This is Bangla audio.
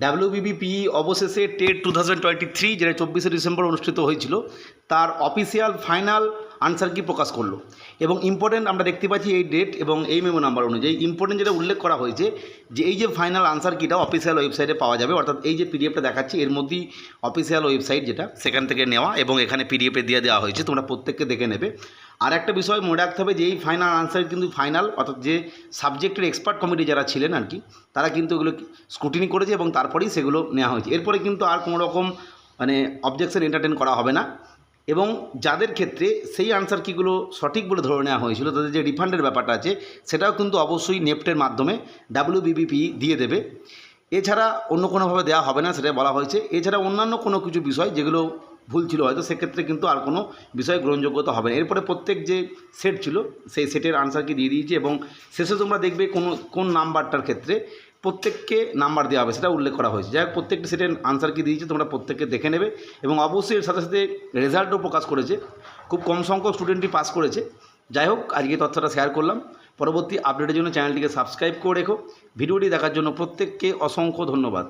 ডাব্লিউবিবিপিই অবশেষে টেট 2023 যেটা 24শে ডিসেম্বর অনুষ্ঠিত হয়েছিল তার অফিসিয়াল ফাইনাল আনসার কি প্রকাশ করলো। এবং ইম্পর্টেন্ট আমরা দেখতে পাচ্ছি এই ডেট এবং এই মেমো নাম্বার অনুযায়ী ইম্পর্টেন্ট যেটা উল্লেখ করা হয়েছে যে এই যে ফাইনাল আনসার কিটা অফিসিয়াল ওয়েবসাইটে পাওয়া যাবে, অর্থাৎ এই যে পিডিএফটা দেখাচ্ছি এর মধ্যেই অফিসিয়াল ওয়েবসাইট যেটা সেখান থেকে নেওয়া এবং এখানে পিডিএফে দিয়ে দেওয়া হয়েছে, তোমরা প্রত্যেককে দেখে নেবে। আর একটা বিষয় মনে রাখতে হবে যে এই ফাইনাল আনসার কিন্তু ফাইনাল, অর্থাৎ যে সাবজেক্টের এক্সপার্ট কমিটি যারা ছিলেন আর কি তারা কিন্তু এগুলো স্ক্রুটিনি করেছে এবং তারপরেই সেগুলো নেওয়া হয়েছে। এরপরে কিন্তু আর কোনো রকম অবজেকশন এন্টারটেন করা হবে না। এবং যাদের ক্ষেত্রে সেই আনসার কিগুলো সঠিক বলে ধরে নেওয়া হয়েছিল তাদের যে রিফান্ডের ব্যাপারটা আছে সেটাও কিন্তু অবশ্যই নেফটের মাধ্যমে ডাব্লিউবিবিপি দিয়ে দেবে। এছাড়া অন্য কোনোভাবে দেওয়া হবে না সেটা বলা হয়েছে। এছাড়া অন্যান্য কোনো কিছু বিষয় যেগুলো ভুল ছিল হয়তো সেক্ষেত্রে কিন্তু আর কোনো বিষয় গ্রহণযোগ্যতা হবে না। এরপরে প্রত্যেক যে সেট ছিল সেই সেটের আনসার কি দিয়ে দিয়েছে এবং শেষে তোমরা দেখবে কোন নাম্বারটার ক্ষেত্রে প্রত্যেককে নাম্বার দেওয়া হবে সেটা উল্লেখ করা হয়েছে। যাই হোক, প্রত্যেকটি সেটের আনসার কি দিয়েছে তোমরা প্রত্যেককে দেখে নেবে এবং অবশ্যই এর সাথে সাথে রেজাল্টও প্রকাশ করেছে। খুব কম সংখ্যক স্টুডেন্টই পাস করেছে। যাই হোক, আজকে তথ্যটা শেয়ার করলাম। পরবর্তী আপডেটের জন্য চ্যানেলটিকে সাবস্ক্রাইব করে রেখো। ভিডিওটি দেখার জন্য প্রত্যেককে অসংখ্য ধন্যবাদ।